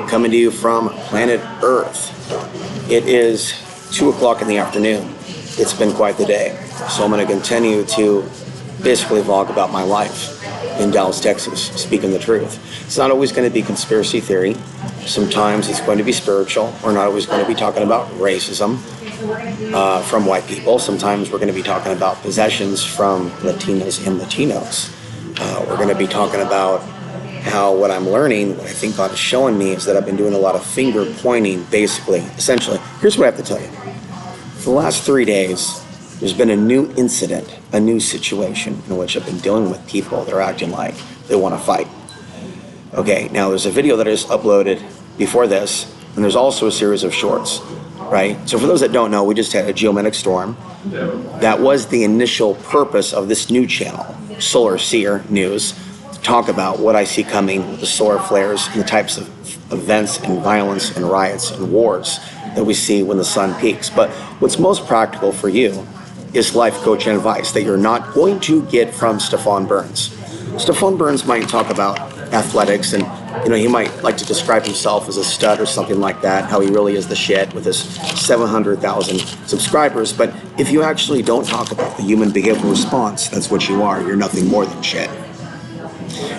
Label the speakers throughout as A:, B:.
A: coming to you from planet Earth. It is 2 o'clock in the afternoon. It's been quite the day. So I'm going to continue to basically vlog about my life in Dallas, Texas, speaking the truth. It's not always going to be conspiracy theory. Sometimes it's going to be spiritual. We're not always going to be talking about racism from white people. Sometimes we're going to be talking about possessions from Latinas and Latinos. We're going to be talking about how what I'm learning, what I think God is showing me, is that I've been doing a lot of finger pointing, basically. Essentially, here's what I have to tell you. For the last 3 days, there's been a new incident, a new situation in which I've been dealing with people that are acting like they want to fight. Okay, now there's a video that is uploaded before this, and there's also a series of shorts, right? So for those that don't know, we just had a geomagnetic storm. That was the initial purpose of this new channel, Solar Seer News, to talk about what I see coming with the solar flares and the types of events and violence and riots and wars that we see when the sun peaks. But what's most practical for you is life coaching advice that you're not going to get from Stephon Burns. Stephon Burns might talk about athletics, and he might like to describe himself as a stud or something like that, how he really is the shit with his 700,000 subscribers. But if you actually don't talk about the human behavioral response, that's what you are. You're nothing more than shit.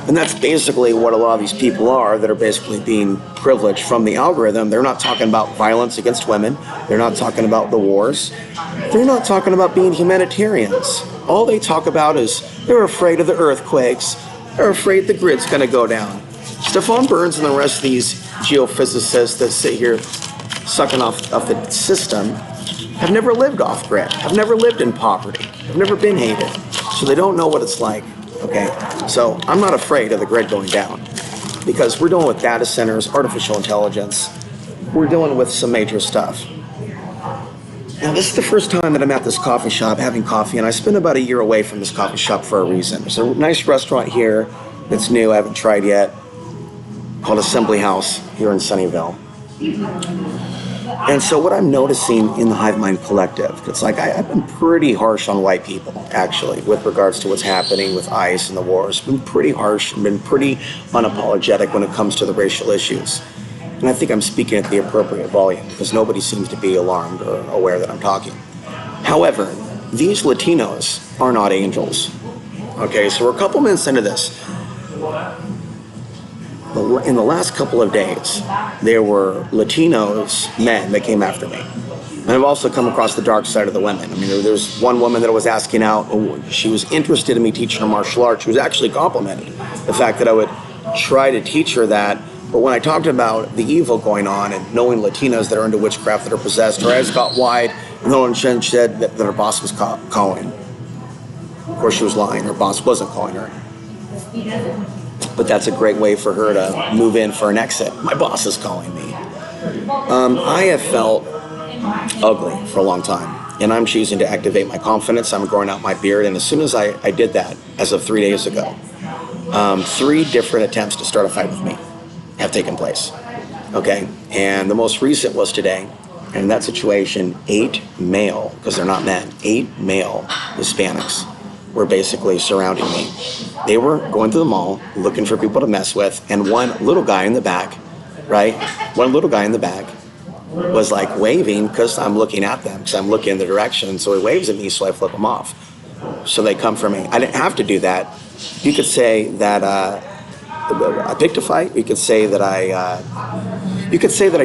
A: And that's basically what a lot of these people are that are basically being privileged from the algorithm. They're not talking about violence against women. They're not talking about the wars. They're not talking about being humanitarians. All they talk about is they're afraid of the earthquakes. They're afraid the grid's going to go down. Stephon Burns and the rest of these geophysicists that sit here sucking off the system have never lived off grid, have never lived in poverty, have never been hated. So they don't know what it's like. Okay, so I'm not afraid of the grid going down because we're dealing with data centers, artificial intelligence. We're dealing with some major stuff. Now, this is the first time that I'm at this coffee shop having coffee, and I spent about a year away from this coffee shop for a reason. There's a nice restaurant here that's new, I haven't tried yet, called Assembly House here in Sunnyvale. And so what I'm noticing in the Hive Mind Collective, it's like I've been pretty harsh on white people, actually, with regards to what's happening with ICE and the wars. Been pretty harsh and been pretty unapologetic when it comes to the racial issues. And I think I'm speaking at the appropriate volume because nobody seems to be alarmed or aware that I'm talking. However, these Latinos are not angels. Okay, so we're a couple minutes into this. In the last couple of days, there were Latinos, men, that came after me. And I've also come across the dark side of the women. I mean, there's one woman that I was asking out. She was interested in me teaching her martial arts. She was actually complimented the fact that I would try to teach her that. But when I talked about the evil going on and knowing Latinas that are into witchcraft, that are possessed, her eyes got wide, and no one said that her boss was calling. Of course, she was lying. Her boss wasn't calling her. But that's a great way for her to move in for an exit. My boss is calling me. I have felt ugly for a long time, and I'm choosing to activate my confidence. I'm growing out my beard, and as soon as I did that, as of 3 days ago, 3 different attempts to start a fight with me have taken place. Okay, and the most recent was today. And in that situation, 8 male, because they're not men, 8 male Hispanics were basically surrounding me. They were going to the mall looking for people to mess with, and one little guy in the back, right? One little guy in the back was like waving because I'm looking at them, because I'm looking in the direction. So he waves at me, so I flip him off. So they come for me. I didn't have to do that. You could say that I picked a fight. You could say that I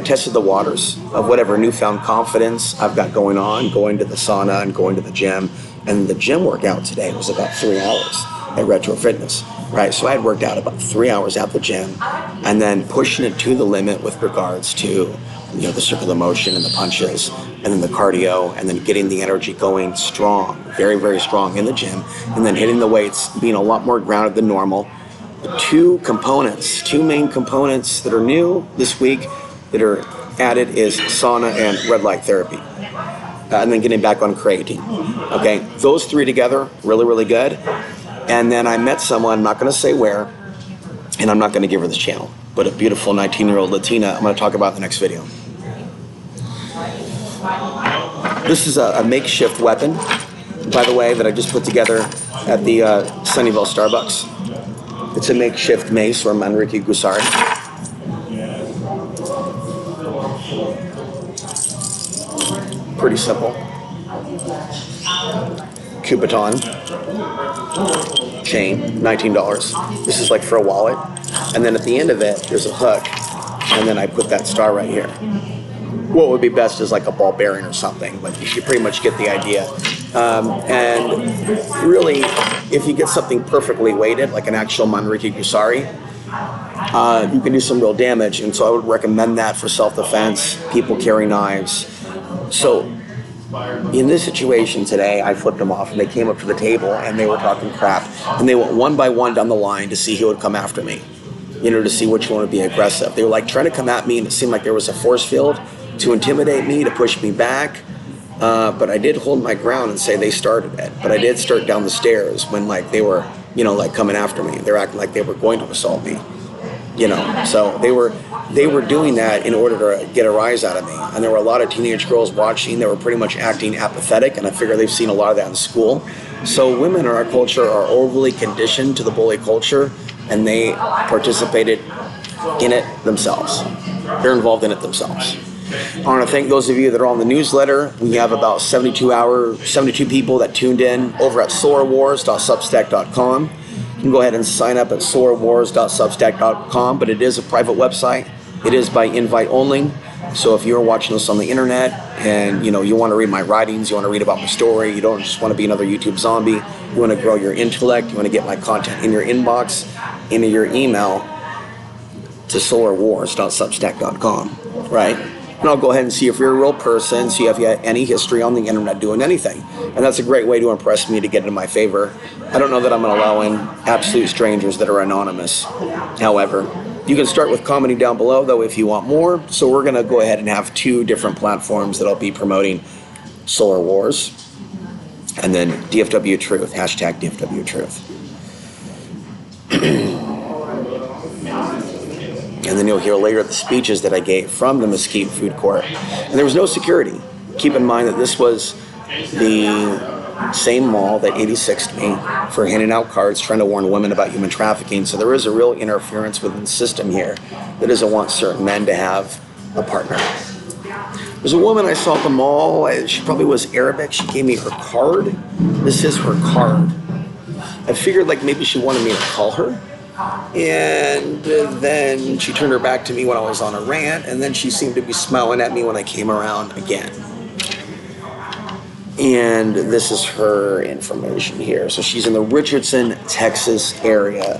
A: tested the waters of whatever newfound confidence I've got going on, going to the sauna and going to the gym. And the gym workout today was about 3 hours at Retro Fitness, right? So I had worked out about 3 hours at the gym and then pushing it to the limit with regards to, the circular motion and the punches and then the cardio and then getting the energy going strong, very, very strong in the gym, and then hitting the weights, being a lot more grounded than normal. The 2 main components that are new this week that are added is sauna and red light therapy. And then getting back on creatine. Okay, those 3 together, really, really good. And then I met someone, I'm not going to say where, and I'm not going to give her this channel, but a beautiful 19-year-old Latina I'm going to talk about in the next video. This is a makeshift weapon, by the way, that I just put together at the Sunnyvale Starbucks. It's a makeshift mace from Enrique Gusari. Pretty simple. Kubaton chain, $19. This is like for a wallet. And then at the end of it, there's a hook. And then I put that star right here. What would be best is like a ball bearing or something, but you pretty much get the idea. And really, if you get something perfectly weighted, like an actual Manriki Gusari, you can do some real damage. And so I would recommend that for self-defense. People carry knives. So in this situation today, I flipped them off and they came up to the table and they were talking crap. And they went one by one down the line to see who would come after me, to see which one would be aggressive. They were like trying to come at me, and it seemed like there was a force field to intimidate me, to push me back. But I did hold my ground and say they started it. But I did start down the stairs when like they were, coming after me. They're acting like they were going to assault me. So they were doing that in order to get a rise out of me. And there were a lot of teenage girls watching that were pretty much acting apathetic, and I figure they've seen a lot of that in school. So women in our culture are overly conditioned to the bully culture, and they participated in it themselves. They're involved in it themselves. I want to thank those of you that are on the newsletter. We have about 72 people that tuned in over at solarwars.substack.com. You can go ahead and sign up at solarwars.substack.com, but it is a private website. It is by invite only. So if you're watching this on the internet and you want to read my writings, you want to read about my story, you don't just want to be another YouTube zombie, you want to grow your intellect, you want to get my content in your inbox, into your email, to solarwars.substack.com, right? And I'll go ahead and see if you're a real person, see if you have any history on the internet doing anything. And that's a great way to impress me, to get into my favor. I don't know that I'm going to allow in absolute strangers that are anonymous. However, you can start with commenting down below, though, if you want more. So we're going to go ahead and have 2 different platforms that I'll be promoting: Solar Wars and then DFW Truth, hashtag DFW Truth. And then you'll hear later the speeches that I gave from the Mesquite food court. And there was no security. Keep in mind that this was the same mall that 86'd me for handing out cards trying to warn women about human trafficking. So there is a real interference within the system here that doesn't want certain men to have a partner. There's a woman I saw at the mall. She probably was Arabic. She gave me her card. This is her card. I figured like maybe she wanted me to call her. And then she turned her back to me when I was on a rant, and then she seemed to be smiling at me when I came around again. And this is her information here. So she's in the Richardson, Texas area.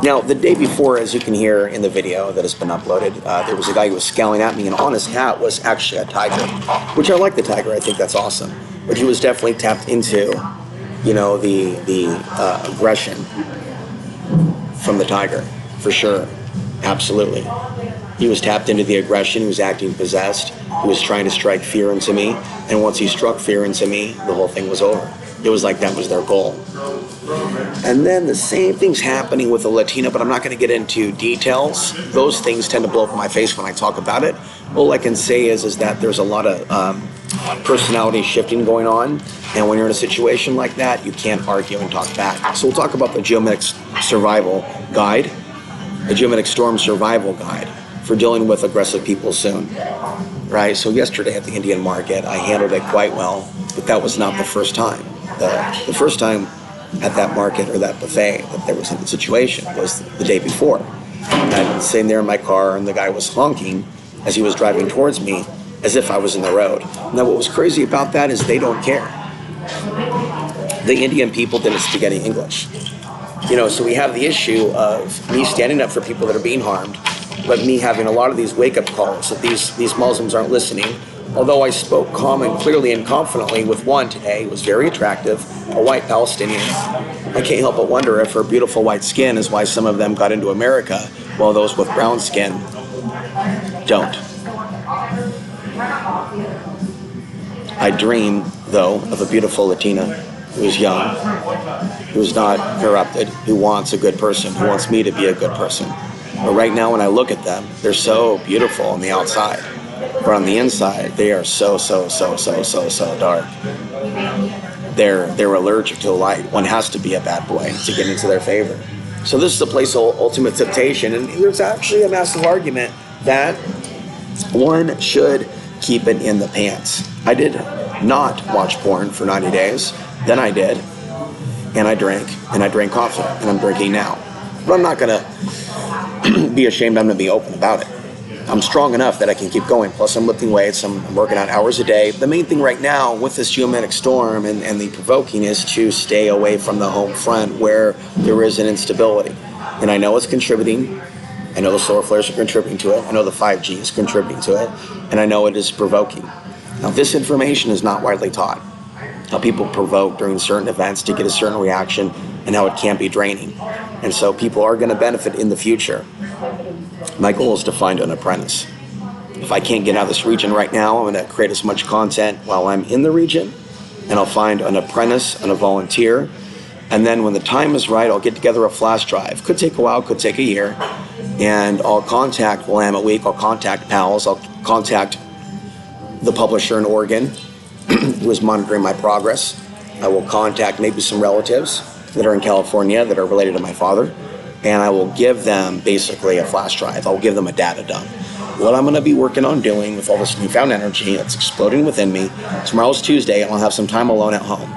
A: Now, the day before, as you can hear in the video that has been uploaded, there was a guy who was scowling at me, and on his hat was actually a tiger, which I like the tiger. I think that's awesome. But he was definitely tapped into the aggression from the tiger, for sure. Absolutely. He was tapped into the aggression. He was acting possessed. He was trying to strike fear into me. And once he struck fear into me, the whole thing was over. It was like that was their goal. And then the same thing's happening with the Latino, but I'm not going to get into details. Those things tend to blow up in my face when I talk about it. All I can say is that there's a lot of personality shifting going on. And when you're in a situation like that, you can't argue and talk back. So we'll talk about the Geomedic Survival Guide, the Geomedic Storm Survival Guide for dealing with aggressive people soon. Right? So yesterday at the Indian market, I handled it quite well, but that was not the first time. The first time at that market or that buffet that there was a situation was the day before. And I'd been sitting there in my car, and the guy was honking as he was driving towards me as if I was in the road. Now, what was crazy about that is they don't care. The Indian people didn't speak any English. So we have the issue of me standing up for people that are being harmed, but me having a lot of these wake-up calls that these Muslims aren't listening. Although I spoke calm and clearly and confidently with one today, who was very attractive, a white Palestinian. I can't help but wonder if her beautiful white skin is why some of them got into America, while those with brown skin don't. I dream, though, of a beautiful Latina who's young, who's not corrupted, who wants a good person, who wants me to be a good person. But right now, when I look at them, they're so beautiful on the outside. But on the inside, they are so dark. They're allergic to the light. One has to be a bad boy to get into their favor. So this is a place of ultimate temptation, and there's actually a massive argument that One should keep it in the pants. I did not watch porn for 90 days. Then I did. And I drank coffee. And I'm drinking now. But I'm not going to be ashamed. I'm going to be open about it. I'm strong enough that I can keep going. Plus, I'm lifting weights. I'm working out hours a day. The main thing right now with this geomagnetic storm and the provoking is to stay away from the home front where there is an instability. And I know it's contributing. I know the solar flares are contributing to it. I know the 5G is contributing to it. And I know it is provoking. Now, this information is not widely taught. How people provoke during certain events to get a certain reaction and how it can be draining. And so people are going to benefit in the future. My goal is to find an apprentice. If I can't get out of this region right now, I'm going to create as much content while I'm in the region, and I'll find an apprentice and a volunteer. And then when the time is right, I'll get together a flash drive. Could take a while, could take a year. And I'll contact Willamette Week, I'll contact PALS, I'll contact the publisher in Oregon who is monitoring my progress. I will contact maybe some relatives that are in California that are related to my father. And I will give them basically a flash drive. I'll give them a data dump. What I'm going to be working on doing with all this newfound energy that's exploding within me, tomorrow's Tuesday, and I'll have some time alone at home.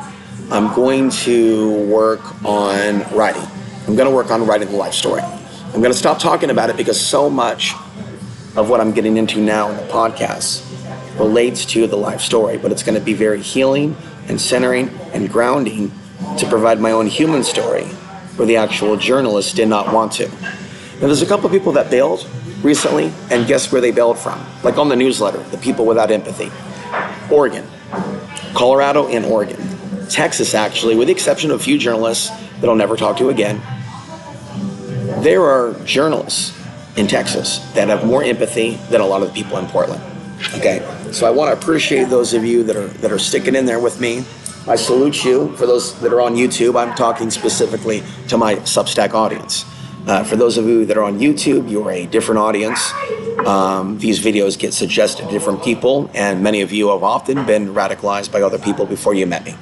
A: I'm going to work on writing. I'm going to work on writing the life story. I'm going to stop talking about it because so much of what I'm getting into now in the podcast relates to the life story, but it's going to be very healing and centering and grounding to provide my own human story where the actual journalist did not want to. Now, there's a couple of people that bailed recently, and guess where they bailed from? Like on the newsletter, the people without empathy. Oregon, Colorado, and Oregon. Texas, actually, with the exception of a few journalists that I'll never talk to again. There are journalists in Texas that have more empathy than a lot of the people in Portland. Okay, so I want to appreciate those of you that are sticking in there with me. I salute you. For those that are on YouTube, I'm talking specifically to my Substack audience. For those of you that are on YouTube, you're a different audience. These videos get suggested to different people, and many of you have often been radicalized by other people before you met me,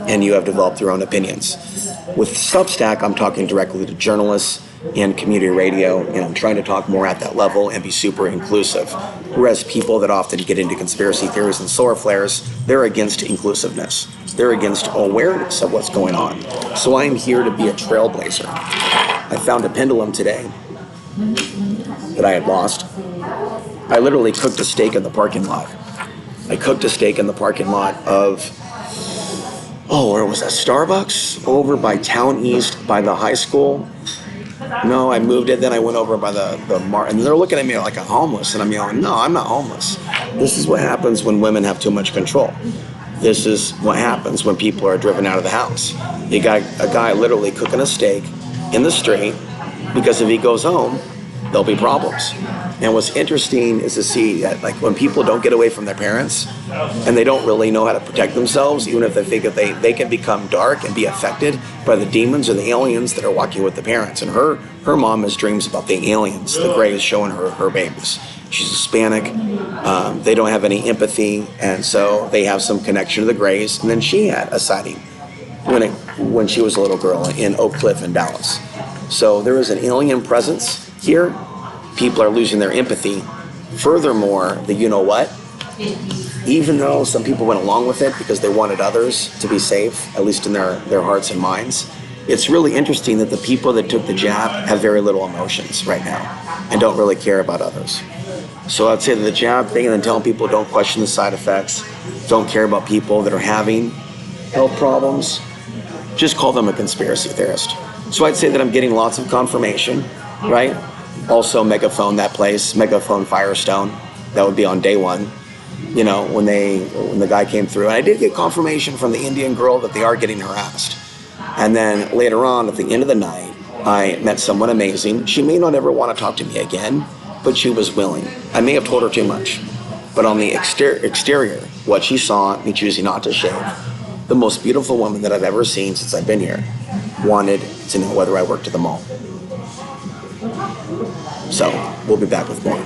A: and you have developed your own opinions. With Substack, I'm talking directly to journalists and community radio, and I'm trying to talk more at that level and be super inclusive. Whereas people that often get into conspiracy theories and solar flares, they're against inclusiveness. They're against awareness of what's going on. So I am here to be a trailblazer. I found a pendulum today that I had lost. I literally cooked a steak in the parking lot. I cooked a steak in the parking lot of, where was that? Starbucks? Over by Town East, by the high school. No, I moved it, then I went over by the mart, and they're looking at me like I'm homeless, and I'm yelling, no, I'm not homeless. This is what happens when women have too much control. This is what happens when people are driven out of the house. You got a guy literally cooking a steak in the street because if he goes home, there'll be problems. And what's interesting is to see that, like, when people don't get away from their parents and they don't really know how to protect themselves, even if they think that they can become dark and be affected by the demons or the aliens that are walking with the parents. And her mom has dreams about the aliens, the Greys showing her babies. She's Hispanic. They don't have any empathy, and so they have some connection to the Greys. And then she had a sighting when she was a little girl in Oak Cliff in Dallas. So there is an alien presence here. People are losing their empathy. Furthermore, the you know what? Even though some people went along with it because they wanted others to be safe, at least in their hearts and minds, it's really interesting that the people that took the jab have very little emotions right now and don't really care about others. So I'd say that the jab thing and then telling people don't question the side effects, don't care about people that are having health problems, just call them a conspiracy theorist. So I'd say that I'm getting lots of confirmation, right? Also Megaphone, that place, Megaphone Firestone, that would be on day one, you know, when the guy came through. And I did get confirmation from the Indian girl that they are getting harassed. And then later on, at the end of the night, I met someone amazing. She may not ever want to talk to me again, but she was willing. I may have told her too much. But on the exterior, what she saw, me choosing not to shave, the most beautiful woman that I've ever seen since I've been here, wanted to know whether I worked at the mall. So, we'll be back with more.